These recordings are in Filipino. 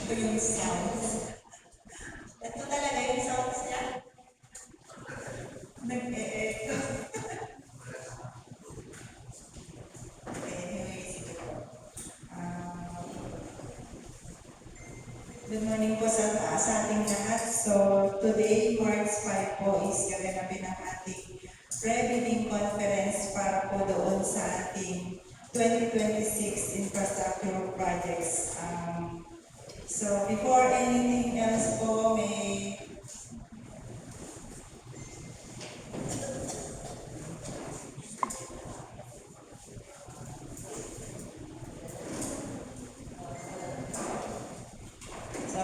Ito yung sounds. Ito talaga yung sounds niya. Nag-e-echo. Anyway, sige po. Good morning po sa ating lahat. So, today, March 5 po is gaganapin ang ating pre-bidding conference para po doon sa ating 2026 infrastructure projects. So, before anything else po,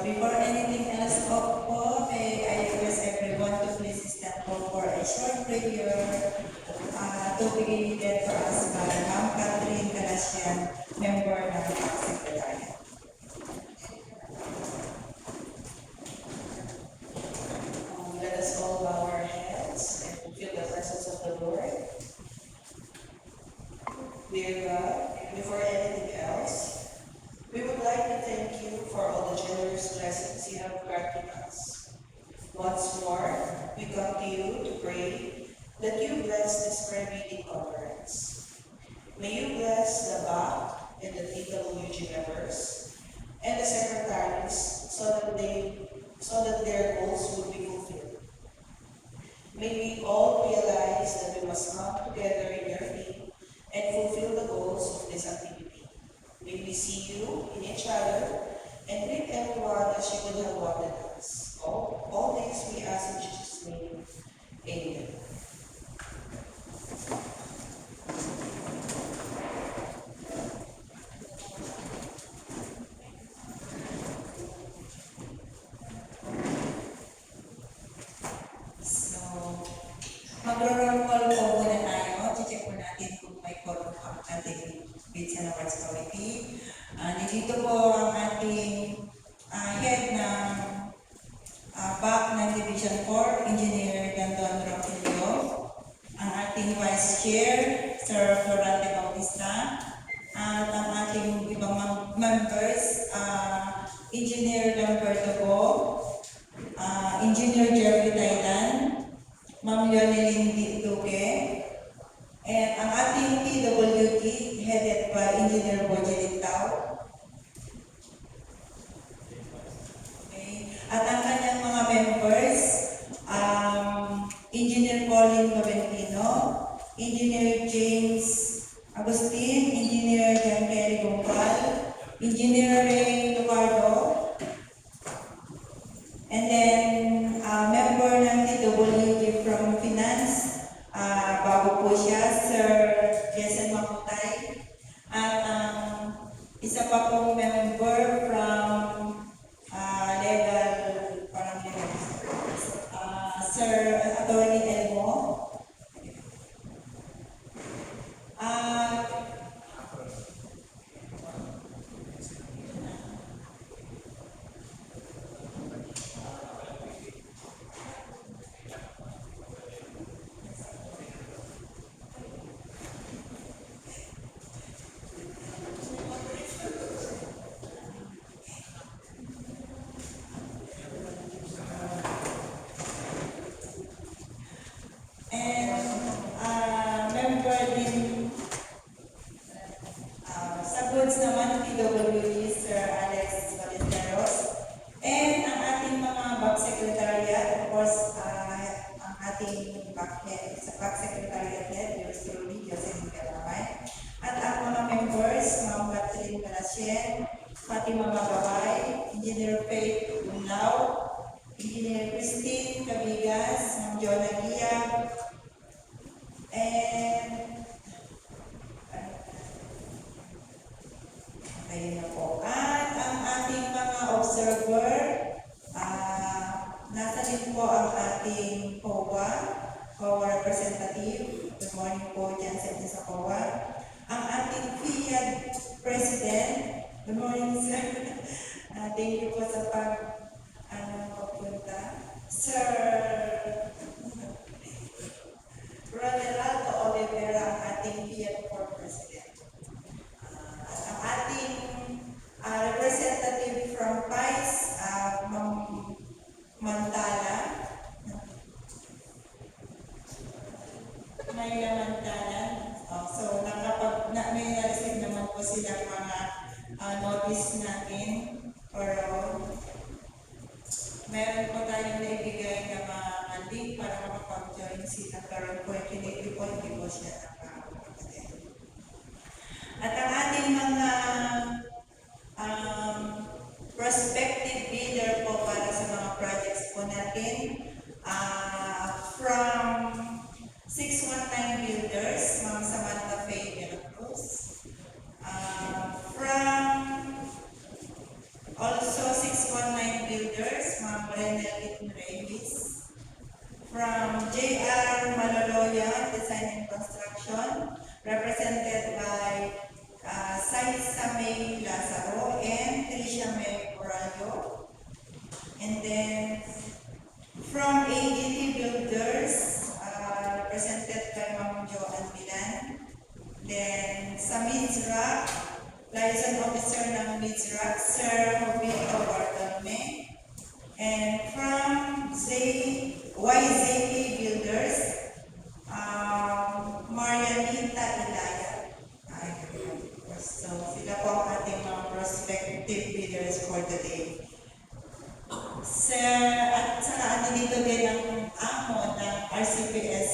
before anything else po, may I request everyone to please stand po for a short prayer to be led for us by Ma'am Catherine Galasian, member ng Secretariat. Let us all bow our heads and feel the presence of the Lord. Dear God, before anything else, we would like to thank you for all the generous blessings you have granted us. Once more, we come to you to pray that you bless this prayer meeting conference. May you bless the BAC and the TWG members and the secretaries so that their goals will be fulfilled. May we all realize that we must come together in your name and fulfill the goals of this activity. May we see you in each other and greet everyone as you would have wanted us. All this we ask in Jesus' name. Amen. So, magro-roll call po muna tayo. Check po natin kung may quorum ang ating Bids and Awards Committee. Dito po ang ating head ng BAC ng Division 4, Engineer Gandon Roquillo. Ang ating Vice Chair, Sir Florante Bautista. At ang ating ibang members, Engineer Lamberto Go, Engineer Jerry Thailand, Ma'am Yonelyn Duque, and ang ating PWD headed by Engineer Bojelin Tao. Okay. At ang kanyang mga members, Engineer Pauline Noventino, Engineer James Agustin, Engineer John Kerry Gumpal, Engineer Ray Lucardo, and then member ng TWG from Finance, bago po siya, Sir Jason Makutay. At isa pa pong member from legal, Sir Attorney Elmo. Member din sa goods naman, PWG, Sir Alex Valesteros. And ang ating mga BAC Secretariat, of course, ang ating BAC head, sa BAC Secretariat head, yours truly, Joseph Galamay. At ang mga members, Ma'am Catherine Galasien, Fatima Magaway, Engineer Faith Unlao, Engineer Christine Cabigas, Ma'am Jonah Gia, and ayun na po. At ang ating mga observer, nasa din po ang ating COA representative. Good morning po dyan sa COA. Ang ating FIAD President. Good morning, sir. Thank you po sa pagpunta. Sir Ronaldo Olivera, ang ating PF4 President. At ang ating representative from PAI natin or meron po tayong naibigay na mga link para makapag-join sila pero unfortunately po hindi po siya nakapag-attend. At ang ating mga prospective bidder po para sa mga projects po natin from 619 Builders, Ma'am Samantha Faye de la Cruz. From also 619 Builders, Ma'am Renelin Reyes. From JR Maloloya Design and Construction, represented by Saisa May Lazaro and Tricia May Corallo. And then from AGT Builders, represented by Ma'am Joanne Milan. Then sa Mizra, liaison officer ng Mizra, Sir Jovito Bartolome. And from YZP Builders, Marianita Ilaya. So sila po ang ating mga prospective bidders for today. Sir, at saka dito din ang amo ng RCPS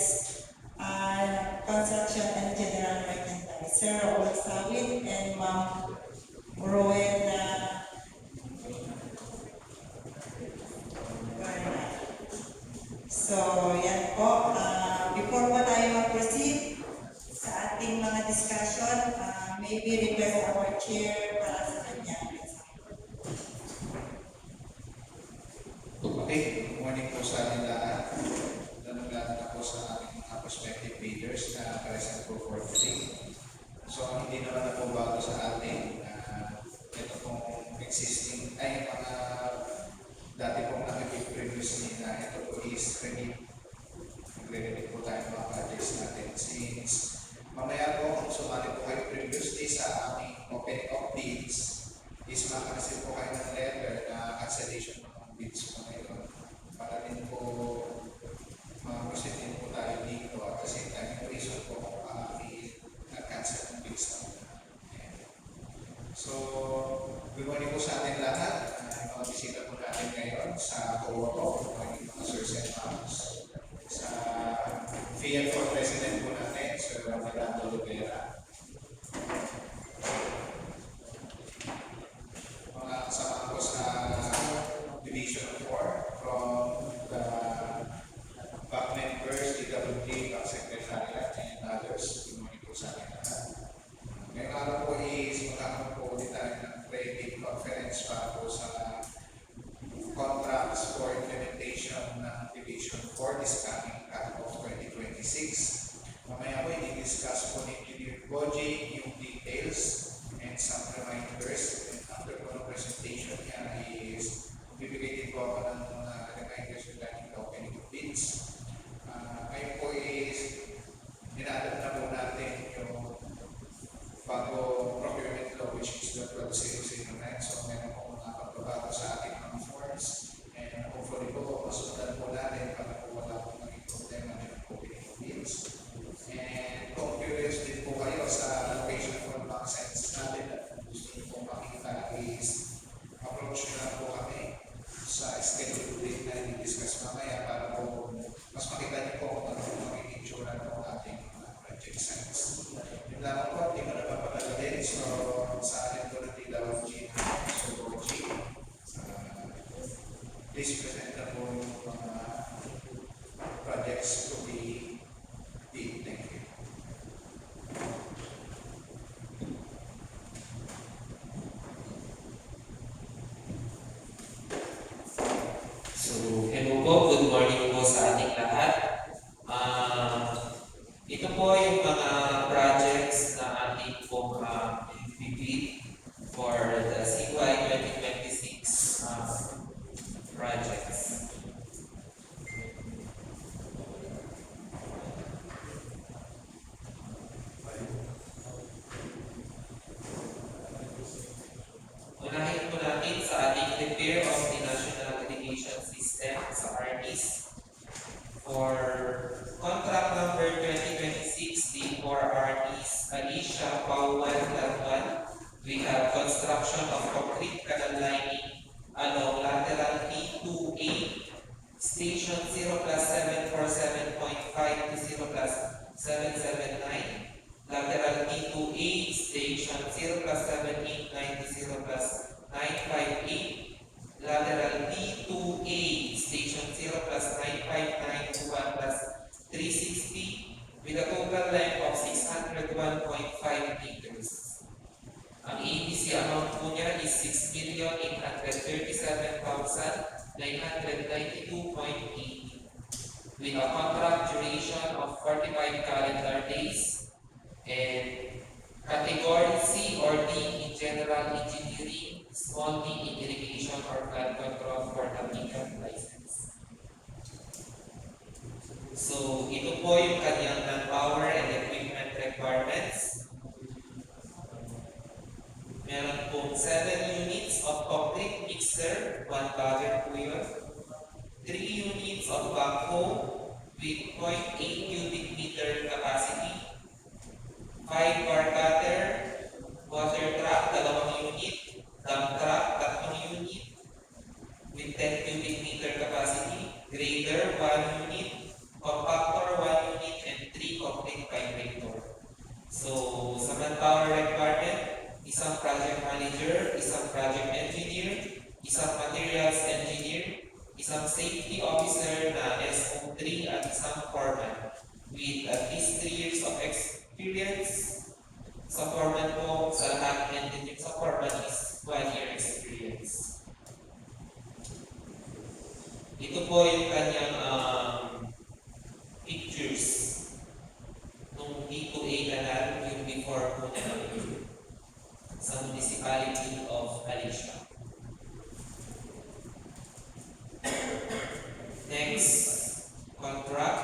Construction and General Merchandise, Sir Raul Sawit and Ma'am Rowena. So, yan po. Before po tayo mag-proceed sa ating mga discussion, maybe request our chair para sa kanya. Okay, good morning po sa ating lahat. Lalong-lalo na po sa ating mga prospective bidders na present po for today. So, hindi naman na po bago sa atin. Ito pong existing, ay mga dati pong nakikip previously na ito po is ready. Nagre-ready po tayo mga projects natin since mamaya po kung sumali po kayo previously sa aming opening of bids is makakasip po kayo ng letter na cancellation ng bids po ngayon para din po proceed din po tayo dito at the same time yung reason po kung nag-cancel ng bids natin. So, good morning po sa ating lahat. Mga bisita po natin ngayon sa co-op, mga sirs and ma'ams. Sa FIA4 President po natin, Sir Fernando Rivera. Mga kasama ko sa Division 4 from the back members, DWD, back secretariat, and others. Good morning po sa ating lahat. Ngayong araw po is magkakaroon po ulit tayo ng creative conference para po sa contracts for implementation ng Division 4 this coming cut-off 2026. Mamaya po i-discuss po ni Engineer Boji yung details and some reminders. And after po ng presentation niya is bibigay din po ako ng mga reminders regarding the opening of bids. Ngayon po is dinadal na po natin yung bago procurement law which is the 12009. So meron po mga pagbabago sa ating mga forms and hopefully po masundan po natin para po wala po maging problema ng opening of bids. And kung curious din po kayo sa location ng mga sites natin at gusto niyo po makita is approach na po kami sa schedule date na i-discuss mamaya para po mas makita niyo po kung ano po magiging itsura ng ating project sites. Yung lamang po, hindi ko na papatagalin. So, sa atin po ng DWG na Sir Boji, please present na po yung mga projects to be bid. Thank you. So, hello po, good morning po sa ating lahat. Ito po yung mga projects na ating pong bibid for the CY 2026 projects. Unahin po natin sa ating repair of the National Irrigation System sa RNIS for contract number 2026 D4 RNIS Alicia Pauwan Lalwan. We have construction of concrete 1,837,992.80 with a contract duration of 45 calendar days and category C or D in general engineering, small D in irrigation or flood control for the vacant license. So, ito po yung kanyang manpower and equipment requirements. Meron pong 7 units of concrete mixer, 1 bagger po yun. 3 units of backhoe with 0.8 cubic meter capacity. 5 bar cutter, water truck, 2 unit, dump truck, 3 unit with 10 cubic meter capacity. Grader, 1 unit, compactor, 1 unit, and 3 concrete vibrator. So, sa manpower requirement, isang project manager, isang project engineer, isang materials engineer, isang safety officer na SO3 at isang foreman with at least 3 years of experience. Sa foreman po, sa lahat, and then yung sa foreman is 1 year experience. Ito po yung kanyang pictures nung D2A canal, yung before po na sa municipality of Alicia. Next contract,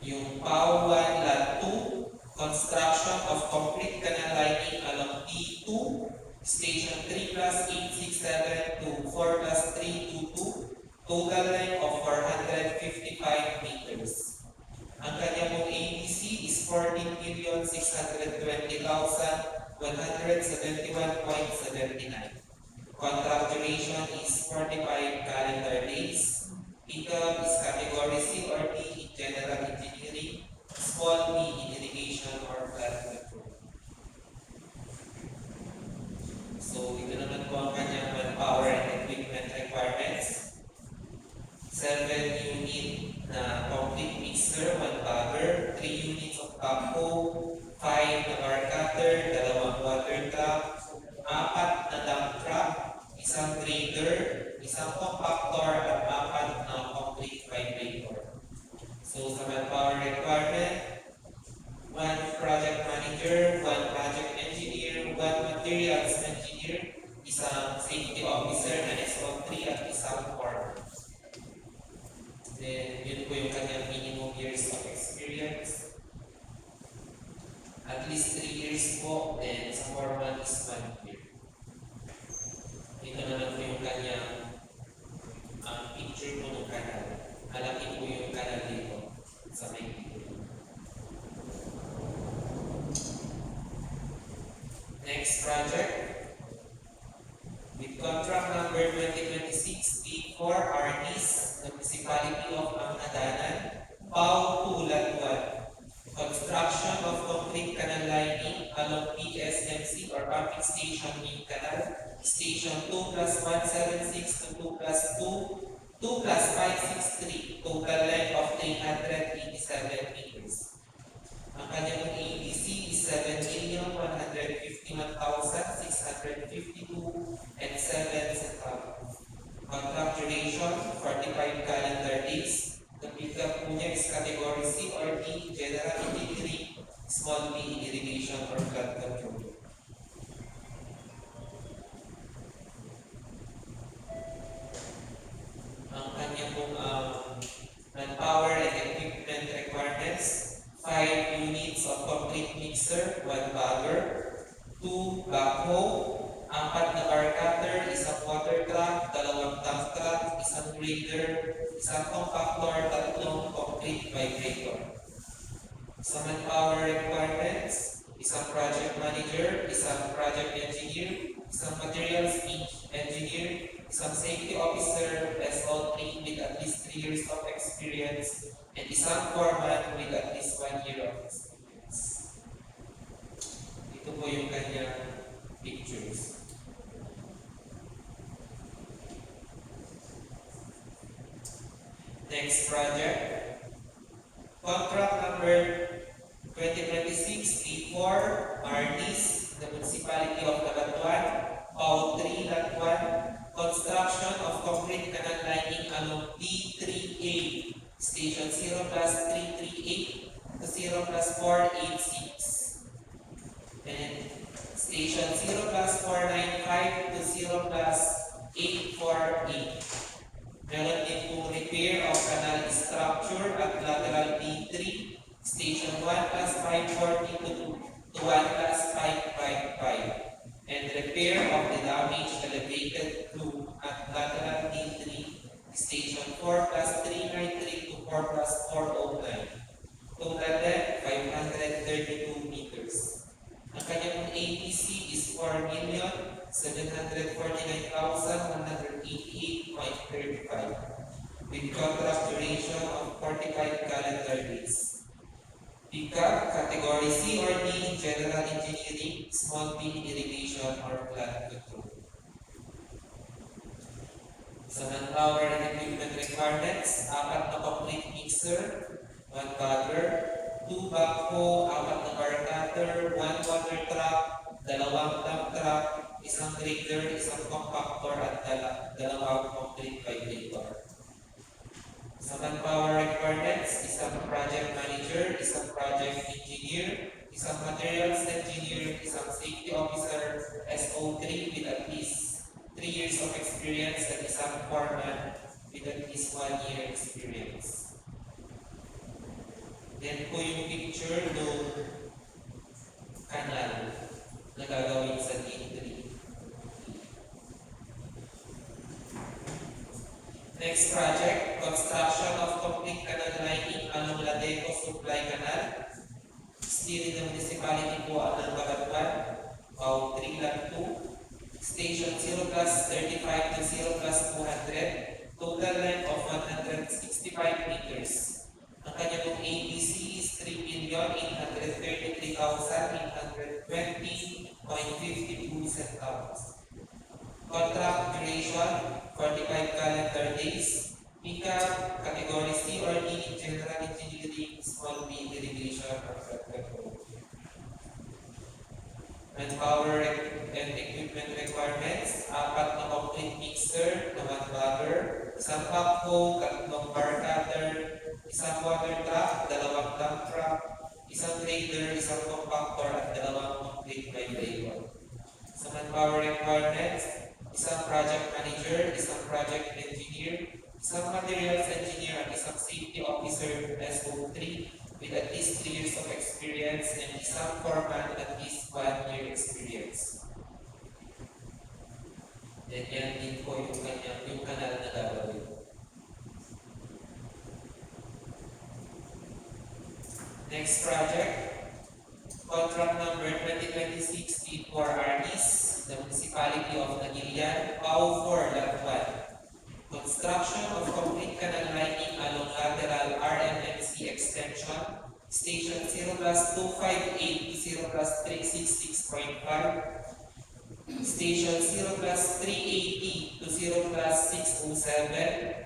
yung PAW 1 Lot 2, construction of complete canal lining along D2, station 3 plus 867 to 4 plus 322, total length of 455 meters. Ang kanya pong ABC is 14,620,171.79. Contract duration is 45 calendar days. Income is category C or D in general engineering, small D in irrigation or flood control. So, ito naman po ang kanyang manpower and equipment requirements. 7 unit na concrete mixer, 1 bagger, 3 units of backhoe, 5 na bar cutter, 2 water truck, 4 na dump truck, isang grader, isang compactor, at 4 na concrete vibrator. So sa manpower requirement, 1 project manager, 1 project engineer, 1 materials engineer, isang safety officer na SO3 at isang foreman. Then, yun po yung kanyang minimum years of experience. At least 3 years po, then sa foreman is 1 year. Ito naman po yung kanyang picture po ng kanal. Malaki po yung kanal dito sa may video. Next project. With contract number 2026 P4 RDs, the Municipality of Angadanan, PAW 2 Lot 1. Construction of concrete canal lining along PSMC or Pumping Station Main Canal, Station 2 plus 176 to 2 plus 2, 2 plus 563, total length of 387 meters. Ang kanyang ABC is 7,151,652 and 7 centavos. Contract duration, 45 calendar days. The pickup po niya is category C or D, general engineering, small D, irrigation or flood control. Ang kanyang pong manpower and equipment requirements, 5 units of concrete mixer, 1 bagger, 2 backhoe, 4 na bar cutter, isang water truck, 2 dump truck, isang grader, isang compactor, 3 concrete vibrator. Sa manpower requirements, isang project manager, isang project engineer, isang materials engineer, isang safety officer, SO3 with at least 3 years of experience, and isang foreman with at least 1 year of experience. Ito po yung kanyang pictures. Next project. Contract number 2026 P4 RDs, the Municipality of Cabanatuan, PAW 3 Lot 1. construction of concrete canal lining along D3A, Station 0 plus 338 to 0 plus 486, and Station 0 plus 495 to 0 plus 848. Meron din po repair of canal structure at lateral D3, Station 1 plus 540 to 1 plus 555. And repair of the damaged elevated flume at lateral D3, Station 4 plus 393 to 4 plus 409. Total length, 532 meters. Ang kanyang APC is 4,749,188.35 with contract duration of 45 calendar days. Pickup, category C or D, general engineering, small B, irrigation or plant control. Sa manpower and equipment requirements, 4 na complete mixer, 1 bagger, 2 backhoe, 4 na bar cutter, 1 water truck, 2 dump truck, 1 grader, 1 compactor at 2 concrete vibrator. Sa manpower requirements, 1 project manager, 1 project engineer, 1 materials engineer, 1 safety officer, SO3 with at least 3 years of experience at 1 foreman with at least 1 year experience. Then po yung picture ng kanal na gagawin sa D3. Next project, construction of complete canal lining along Ladeco Supply Canal. Still in the municipality po ng Cabanatuan, Pau 3 Lot 2. Station 0 plus 35 to 0 plus 200. Total length of 165 meters. Ang kanyang ABC is 3,833,820.52 centavos. Contract duration, 45 calendar days. Pickup, category C or D, general engineering, small B, irrigation, or flood control. Manpower and equipment requirements, 4 na complete mixer, 1 bagger, 1 backhoe, 3 bar cutter, 1 water truck, 2 dump truck, 1 grader, 1 compactor at 2 complete vibrator. Sa manpower requirements, 1 project manager, 1 project engineer, 1 materials engineer at 1 safety officer SO3 with at least 3 years of experience and 1 foreman at least 1 year experience. Then yan din po yung kanal na gagawin. Next project, contract number 2026 T4RDs, the municipality of Nagilian, Pau 4 Lot 1. Construction of complete canal lining along lateral RMMC extension, station 0 plus 258 to 0 plus 366.5, station 0 plus 380 to 0 plus 607,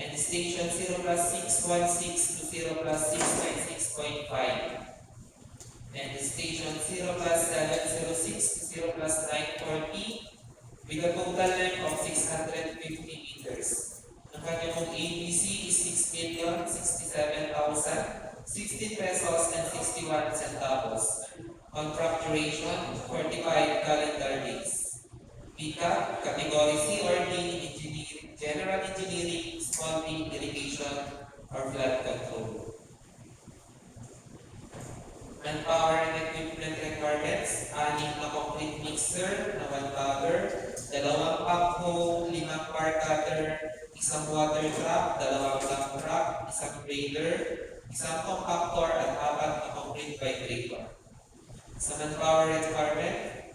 and station 0 plus 616 to 0 plus 696.5, and station 0 plus 706 to 0 plus 940, with a total length of 650 meters. Ang kanyang ABC is 6,067,016 pesos and 61 centavos. Contract duration, 45 calendar days. Pickup, category C or D, engineering, general engineering, small B, irrigation, or flood control. Manpower and equipment requirements, 6 na complete mixer, 1 bagger, 2 backhoe, 5 bar cutter, 1 water truck, 2 dump truck, 1 grader, 1 compactor at 4 na complete vibrator. Sa manpower requirement,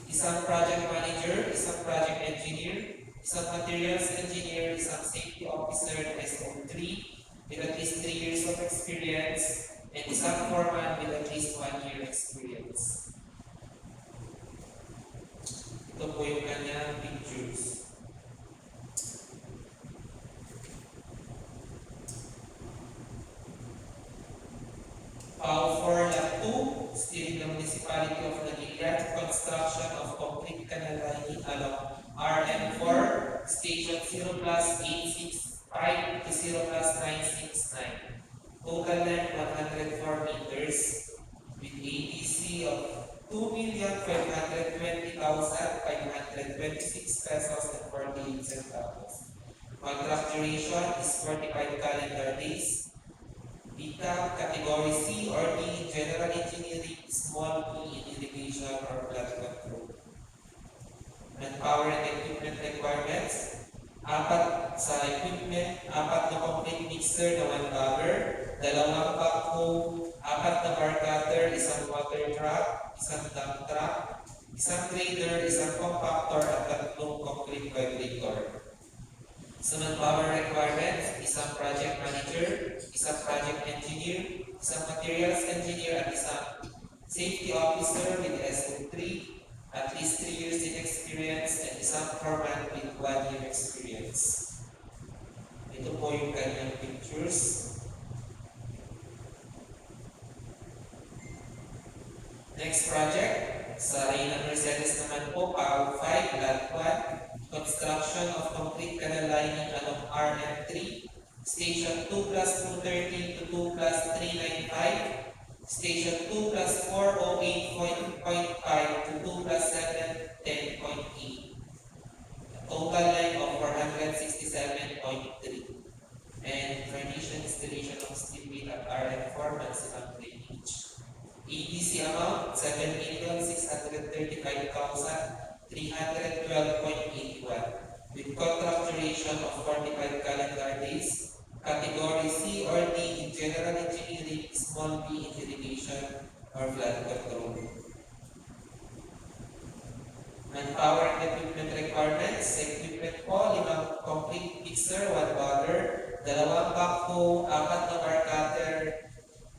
1 project manager, 1 project engineer, 1 materials engineer, 1 safety officer SO3 with at least 3 years of experience, and 1 foreman with at least 1 year experience. Ito po yung kanyang pictures. Pau 4 Lot 2, still in the municipality of Nagilian, construction of complete canal lining along RM RM4, Station 0 plus 865 to 0 plus 969. Total length 104 meters with ATC of 2,520,526 pesos and 48 centavos. Contract duration is 45 calendar days. BTAC Category C or D, General Engineering, Small E in Irrigation or Flood Control. Manpower and equipment requirements. Apat sa equipment, apat na complete mixer na 1 bagger, 2 backhoe, 4 na bar cutter, 1 water truck, 1 dump truck, 1 grader, 1 compactor at 3 concrete vibrator. Sa manpower requirements, 1 project manager, 1 project engineer, 1 materials engineer at 1 safety officer with SO3, at least 3 years in experience, and 1 foreman with 1 year experience. Ito po yung kanyang pictures. Next project, sa Reyna Mercedes naman po, PAO 5, Lot 1, construction of complete canal lining along RM3, Station 2 plus 213 to 2 plus 395, Station 2 plus 408.5 to 2 plus 710.8. Total length of 467.3. And furnishing installation of steel wheel at RM4 maximum drainage. EDC amount 7,635,312.81 with contract duration of 45 calendar days. Category C or D in General Engineering, Small B in Irrigation or Flood Control. Manpower and equipment requirements. Equipment po, 5 complete mixer, 1 bagger, 2 backhoe, 4 na bar cutter,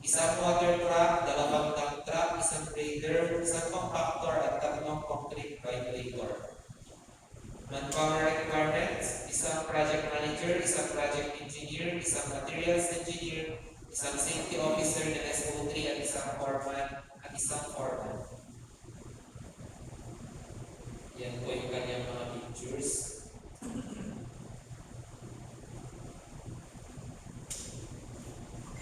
1 water truck, 2 dump truck, 1 grader, 1 compactor at 3 concrete vibrator. Manpower requirements, 1 project manager, 1 project engineer, 1 materials engineer, 1 safety officer na SO3 at 1 foreman at 1 foreman. Yan po yung kanyang mga pictures.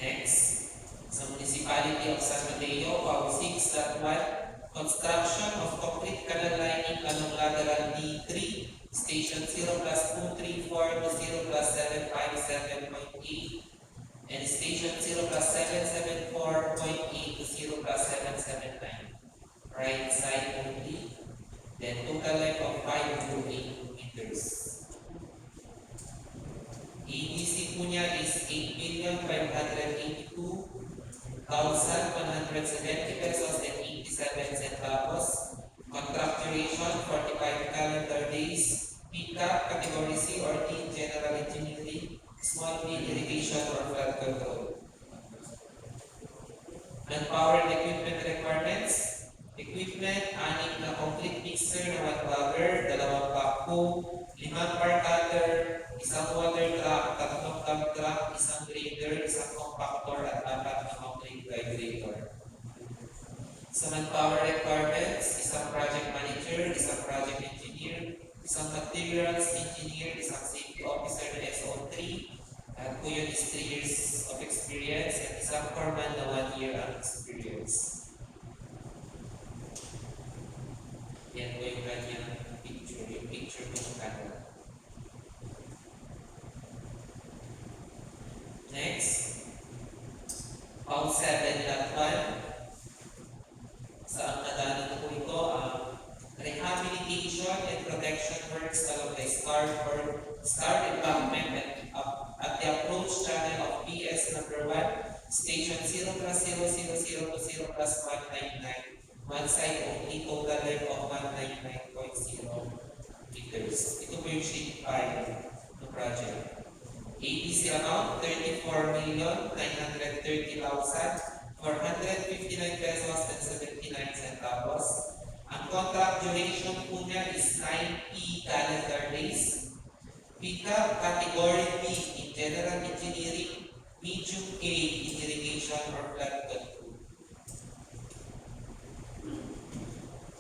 Next, sa Municipality of San Mateo, PAO 6, Lot 1, construction of complete canal lining along lateral D3, Station 0 plus 234 to 0 plus 757.8, and Station 0 plus 774.8 to 0 plus 779. Right side only. Then total length of 5 to 8 meters. EDC po niya is 8,582,170 pesos and 87 centavos. Contract duration 45 calendar days. PCAP Category C or D General Engineering, Small B Irrigation or Flood Control. Manpower and equipment requirements. Equipment, 6 na complete mixer na 1 bagger, 2 backhoe, 5 bar cutter, 1 water truck, 3 dump truck, 1 grader, 1 compactor at 4 na concrete vibrator. Sa manpower requirements, 1 project manager, 1 project engineer, 1 materials engineer, 1 safety officer na SO3, at po yun is 3 years of experience at 1 foreman na 1 year ang experience. Yan po yung kanyang picture, yung picture po ng camera. Next, PAO 7, Lot 1. Saan nadaanan po ito ang rehabilitation and protection works along the star embankment at the approach channel of PS number 1, Station 0 plus 000 to 0 plus 199. One side only, total length of 199.0 meters. Ito po yung sheet 5 ng project. ATC amount, 34,930,459 pesos and 79 centavos. Ang contract duration po niya is 90 calendar days. PCAP Category B in General Engineering, Medium A in Irrigation or Flood Control.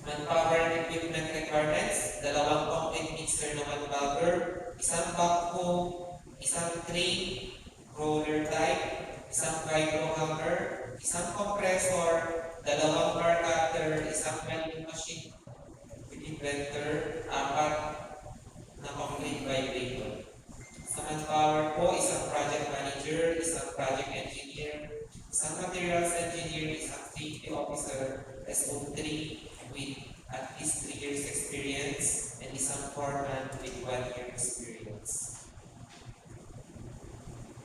Manpower and equipment requirements, 2 complete mixer na manbagger, isang backhoe, isang crane, roller type, isang vibro hammer, isang compressor, dalawang bar cutter, isang welding machine with inventor, apat na concrete vibrator. Sa manpower po, isang project manager, isang project engineer, isang materials engineer, isang safety officer, SO3 with at least 3 years experience, and isang foreman with 1 year experience.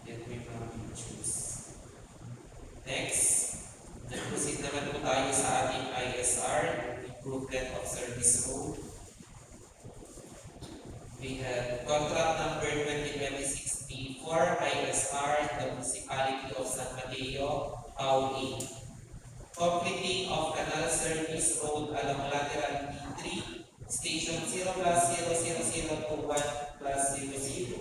Yan po yung mga features. Next, proceed naman po tayo sa ating ISR, Improvement of Service Road. We have contract number 2026 B4 ISR, the Municipality of San Mateo, PAU-8. Completing of canal service road along lateral D3, station 0+00021+00,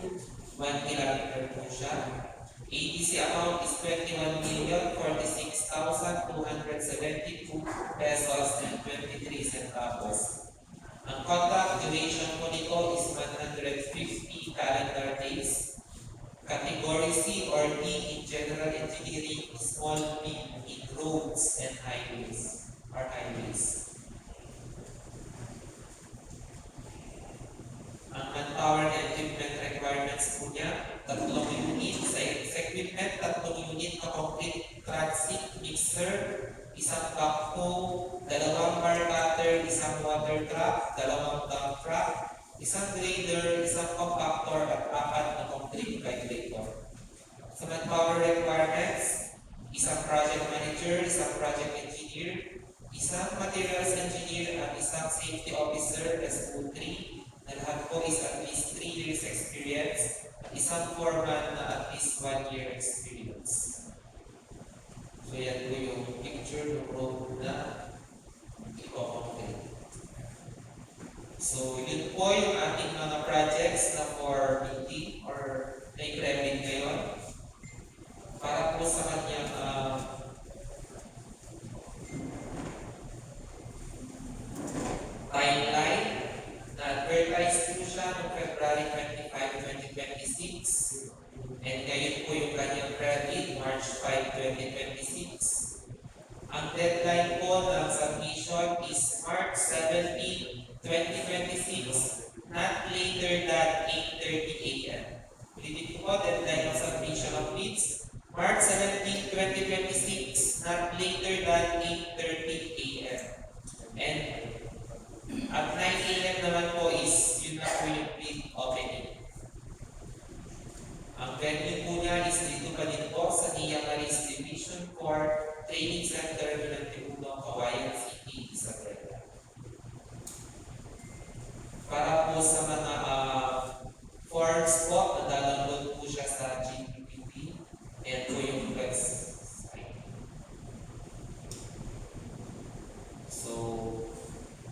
1 kilometer po siya. ATC amount is 21,046,272 pesos and 23 centavos. Ang contract duration po nito is 150 calendar days. Category C or D in general engineering, small B in roads and highways or highways. Ang manpower and equipment requirements po niya, 3 unit sa equipment, 3 unit na concrete transit mixer, isang backhoe, 2 bar cutter, isang water truck, 2 dump truck, isang grader, isang compactor at 4 na concrete vibrator. Sa manpower requirements, isang project manager, isang project engineer, isang materials engineer at isang safety officer SO3 na lahat po is at least 3 years experience at isang foreman na at least 1 year experience. So yan po yung picture ng road na i-concrete. So yun po yung ating mga projects na for meeting or na-i-prevent ngayon para po sa kanyang timeline. Na-advertise po siya noong February 25, 2026 and ngayon po yung kanyang credit, March 5, 2026. Ang deadline po ng submission is March 17, 2026, not later than 8:30 a.m. Ulitin po, deadline of submission of bids, March 17, 2026, not later than 8:30 a.m. And at 9 a.m. naman po is yun na po yung bid opening. Ang venue po niya is dito pa din po sa Nia Maris Division 4 Training Center ng Tibuno, Kawayan City, Isabela. Para po sa mga forms po, nadadownload po siya sa GPTV. Ayan po yung website. So,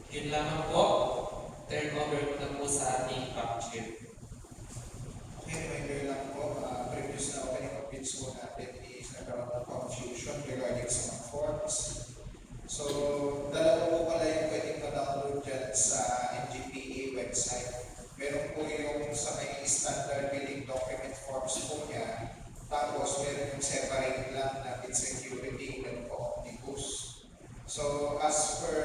yun lamang po. Turn over ko na po sa ating capture. Okay, reminder lang po, previous na opening of bids po natin is nagkaroon ng confusion regarding sa mga forms. So, dalawa po pala yung pwedeng ma-download dyan sa NGPA website. Meron po yung sa may standard billing document forms po niya. Tapos, meron yung separate lang na bid security, meron po omnibus. So, as per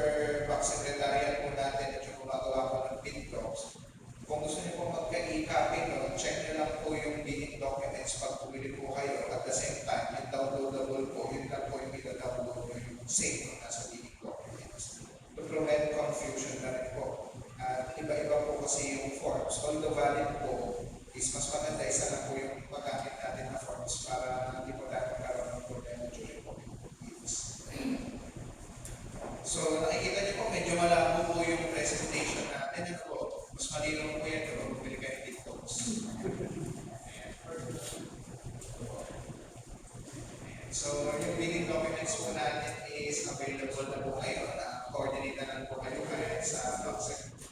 back secretariat po natin at yung gumagawa po ng bid docs, kung gusto niyo po magka-e-copy no, check niyo lang po yung bidding documents pag pumili po kayo. At the same time, yung downloadable po, yun lang po yung i-download nyo yung same na nasa bidding documents. To prevent confusion na rin po. At iba-iba po kasi yung forms. Although valid po, is mas maganda isa lang po yung magamit natin na forms para hindi po natin karoon ng problema during bids. So nakikita niyo po, medyo malabo po yung presentation natin. Ano po? Mas malinaw po yan kung bumili kayo ng TikToks. So yung billing documents po natin is available na po kayo. Na-coordinate na lang po kayo kaya sa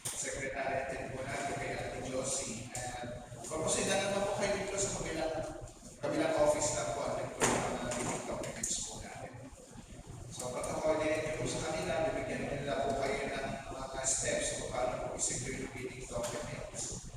secretariat din po natin kay Ate Josie. And proposed na naman po kayo dito sa kabilang office na po at po yung mga billing documents po natin. So pagka-coordinate nyo po sa kanila, bibigyan nila po kayo ng mga steps kung paano po i-secure yung billing documents.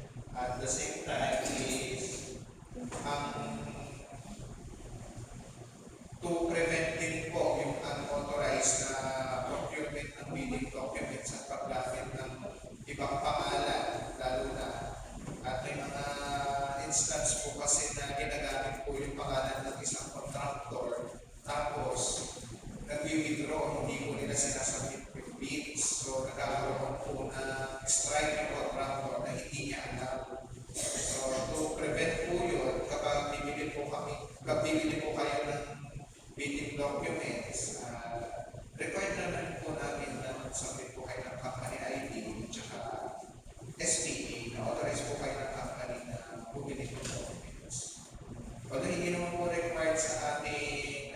bibili po kayo ng bidding documents, required naman po namin na magsubmit po kayo ng company ID at saka SPA na authorize po kayo ng company na bumili ng documents. Although hindi naman po required sa ating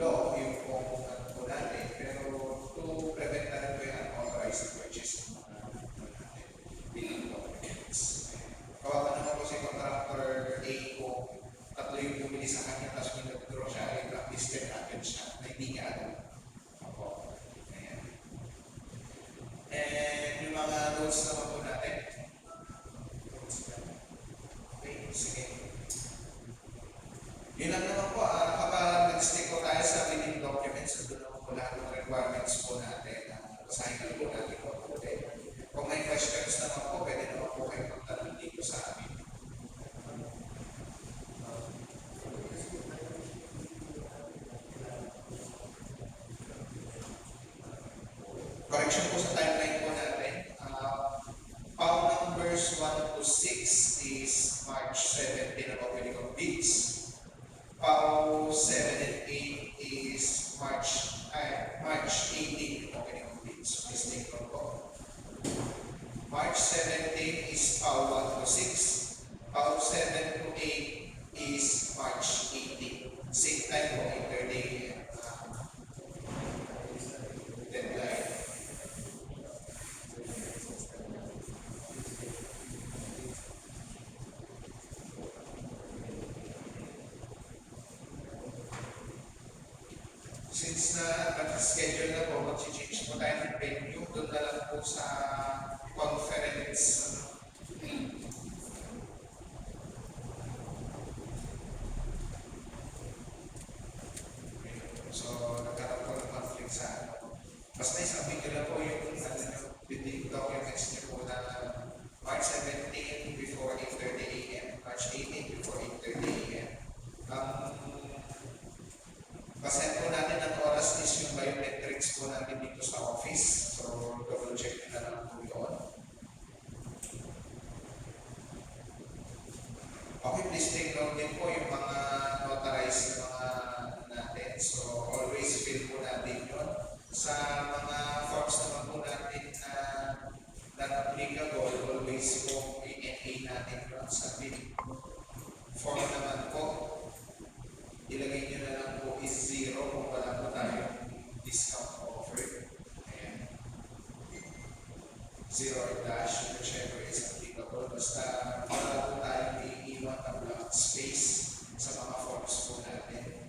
law yung kung ano po natin, pero to prevent na rin po yung unauthorized purchase ng mga bidding documents. Kawawa naman po si contractor A kung tatlo yung bumili sa kanya tapos may nag-draw siya ay blacklisted agad siya na hindi niya alam. Opo. Ayan. And yung mga notes naman po natin. Okay, sige. Yun lang naman po, kapag nag-stick po tayo sa bidding documents, doon naman po lahat ng requirements po natin. Basahin na po natin po po. Kung may questions naman po, pwede naman po kayo magtanong dito sa amin. Correction po sa timeline po natin. PAW numbers 1 to 6 is March 17 ang opening of bids. PAW 7 and 8 is March 18 opening of bids. Mistake lang po. March 17 is PAW 1 to 6. PAW 7 to 8 is March 18. Same time po, 8:30 deadline. Since schedule na po, mag-change po tayo ng venue, doon na lang po sa conference. So, nagkaroon po ng conflict sa basta isabi ko na po yung bidding documents niyo po na March 17 before 8:30 a.m., March 18 before 8:30 a.m. Basahin po natin ang oras is yung biometrics po natin dito sa office. So, double check na lang po yun. Okay, please take note din po yung mga notarized na mga natin. So, always fill po natin yun. Sa mga forms naman po natin na not applicable, always po i-NA natin yun sa bid form naman po. Ilagay nyo na lang po is 0 kung wala po tayong discount offer. Ayan. 0 or dash, whichever is applicable. Basta wala po tayong iiwan na blank space sa mga forms po natin.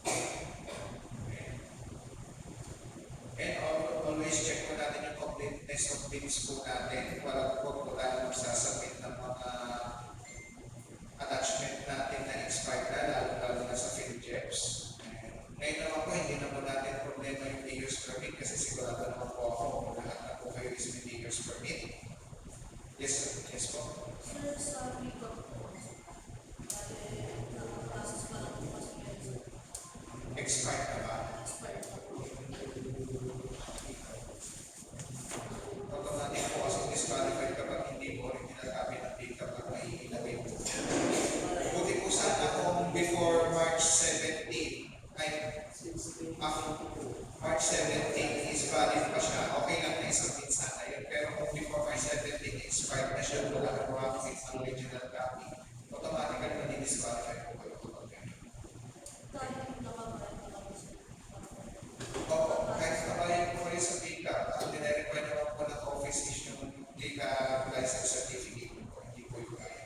Ayan. And always check po natin yung completeness of bids po natin. Wala po tayo magsasabit ng mga attachment natin na expired na, lalo na sa PhilJeps. Ngayon naman po, hindi na po natin problema yung mayor's permit kasi sigurado naman po ako kung lahat na po kayo is may mayor's permit. Yes, sir. Yes po. Sir, sa pick-up po, nakapasas pa lang po kasi yun. Expired na ba? Expired po. Automatic po kasi disqualified kapag hindi mo original copy ng pick-up at may ilagay po. Buti po sana kung before March 17, ay March 17 is valid pa siya, okay lang na isang sana yun. Pero kung before March 17 expired na siya, wala ka gumamit ng original copy, automatically madi-disqualify po kayo kapag ganyan. Kahit nakabayad pa lang sir. Opo, kahit nabayad po kayo sa pick-up, ang dinare-require naman po ng office is yung pick-up license certificate po, hindi po yung kaya.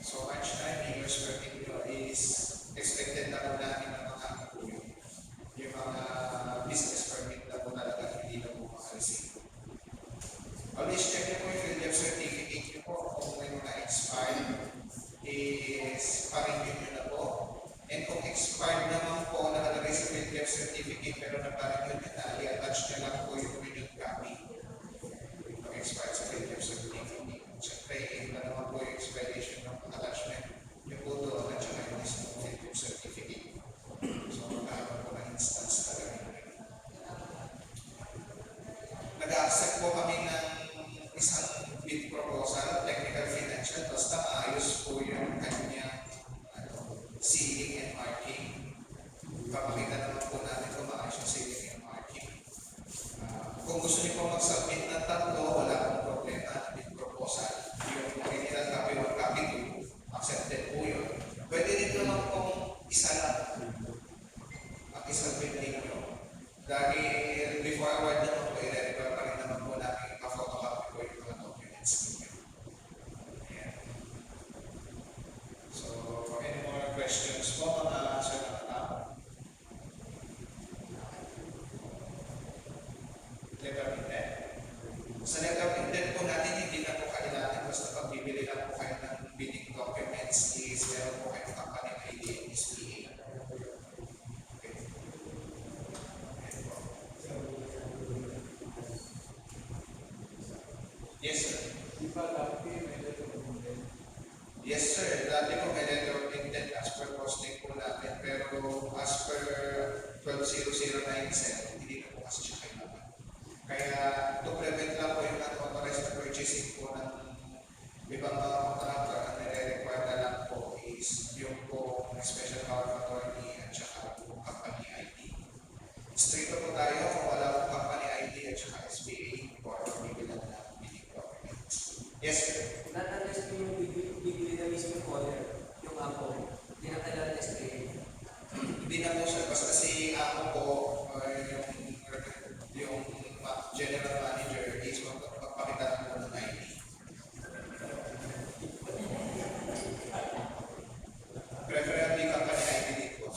So March 9, mayor's permit nyo is expected na po namin ng mga yung mga business permit na po talaga hindi na po makareceive. Always check nyo po yung PhilJeps certificate nyo po kung may mga expired is pa-renew nyo na po. And kung expired naman po nakalagay sa PhilJeps certificate pero na-pa-renew nyo na, i-attach nyo lang po yung renewed copy. Kung expired sa PhilJeps certificate. Siyempre, iba naman po yung expiration ng attachment. Yung photo at saka yung mismo PhilJeps certificate. So, magkakaroon po ng Isa lang. Ang isang pinili nyo. Dahil before award naman po, i-refer pa rin naman po namin pa-photocopy po yung mga documents ninyo. Ayan. So, any more questions po mga sir na tao? Letter of intent. Sa letter of intent po natin, hindi na po kailangan basta pag bibili lang po kayo ng bidding documents is meron po kayong company ID and SPA. Okay. Ayan po. Yes, sir. Yes, sir. Dati po may letter of intent as per posting po natin, pero as per 120097, hindi na po kasi siya kailangan. Kaya to prevent lang po yung unauthorized na purchasing po ng ibang mga contractor, ang nire-require na lang po is yung po special power of authority at saka po company ID. Stricto po tayo kung wala po company ID at saka SPA for bibilan na bidding documents. Yes, sir. Not-unless po yung bibili na mismo yung caller, yung ako, hindi na kailangan SPA. Hindi na po sir, basta si ako po, yung general manager is magpapakita ng po ng ID. Preferably company ID dito.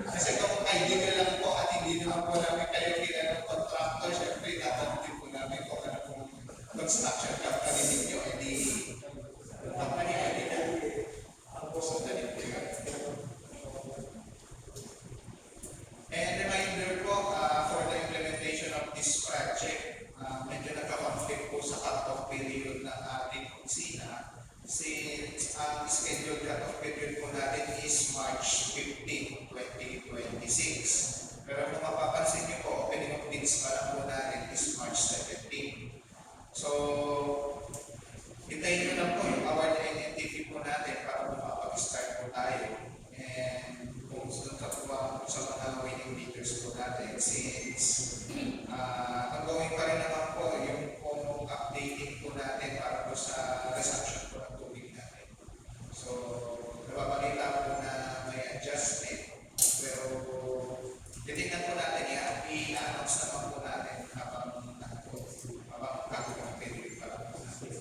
Kasi kung ID nyo lang po at hindi naman po namin kayo ng contractor, syempre tatanungin po namin kung ano pong construction company ninyo, hindi company ID na. So, dali po yun. And reminder po, for the implementation of this project, medyo nagka-conflict po sa cut-off period ng ating opisina since ang scheduled cut-off period po natin is March 15, 2026. Pero kung mapapansin niyo po, opening of bids pa lang po natin is March 17. So, hintayin niyo lang po yung award NNTP po natin para makapag-start po tayo. And kung gusto ka po sa mga winning bidders po natin since ongoing pa rin naman po yung pong updating po natin para po sa resumption po ng tubig natin. So, nababalita po na may adjustment pero titignan po natin yan, i-announce naman po natin habang period pa lang po natin.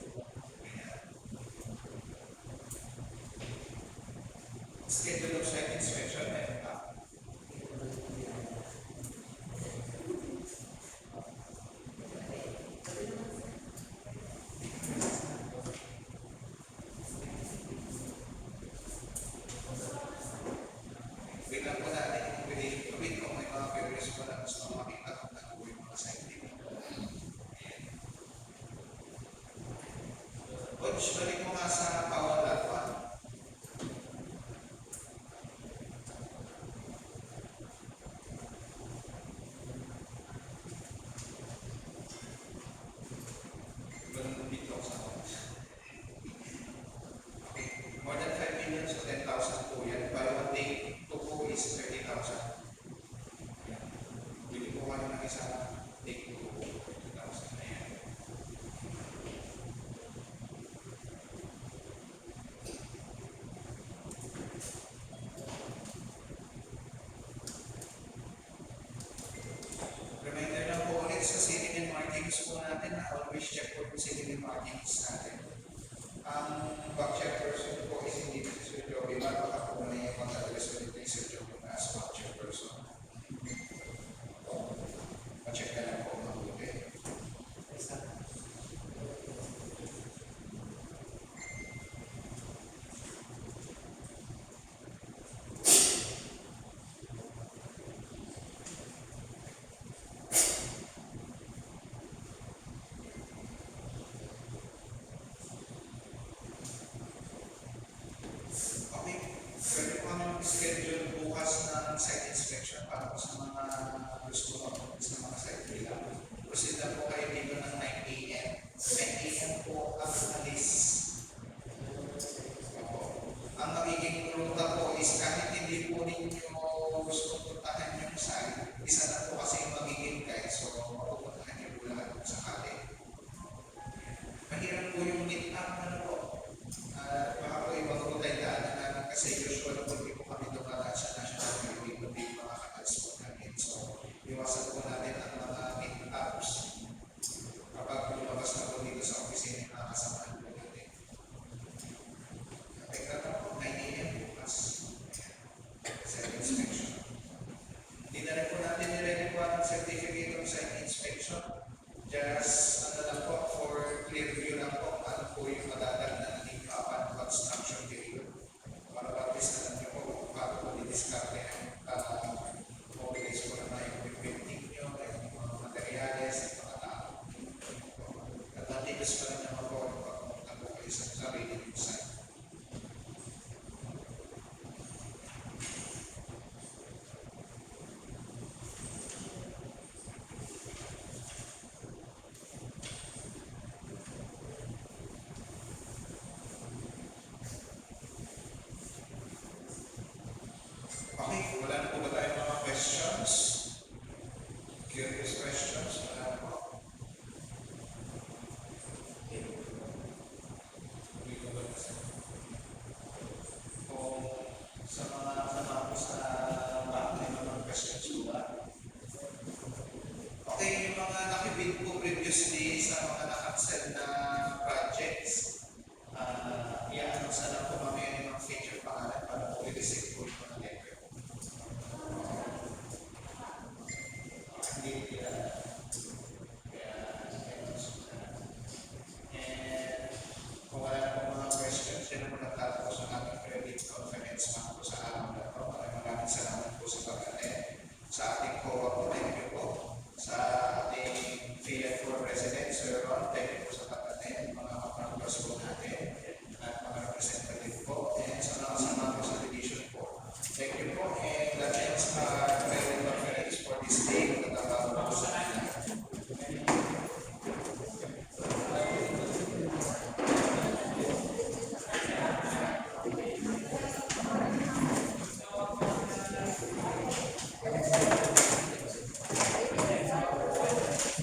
Schedule of site inspection meron pa. Bigyan po natin yung within to week kung may mga viewers po na gusto makita kung ano yung mga site dito. Coach, balik mo nga sa Power Lot 1. More than 5 million, so 10,000 po yan. By one day, 2 po is 30,000. Bili po kayo ng isang take 2 po, 30,000 na yan. Reminder lang po ulit sa ceiling and markings po natin na always check po yung ceiling and markings natin. Ang back check person po is hindi si Sir Joey, baka po may mag-address ulit ni Sir Joey na as back check person. Pa-check na lang po mabuti. Okay, pwede po kami mag-schedule bukas ng site inspection para po sa mga gusto mo sa mga site nila. Proceed na po kayo dito ng 9 a.m. 9 a.m. po ang alis. Opo. Ang magiging ruta po is kahit hindi po ninyo gusto puntahan yung site, isa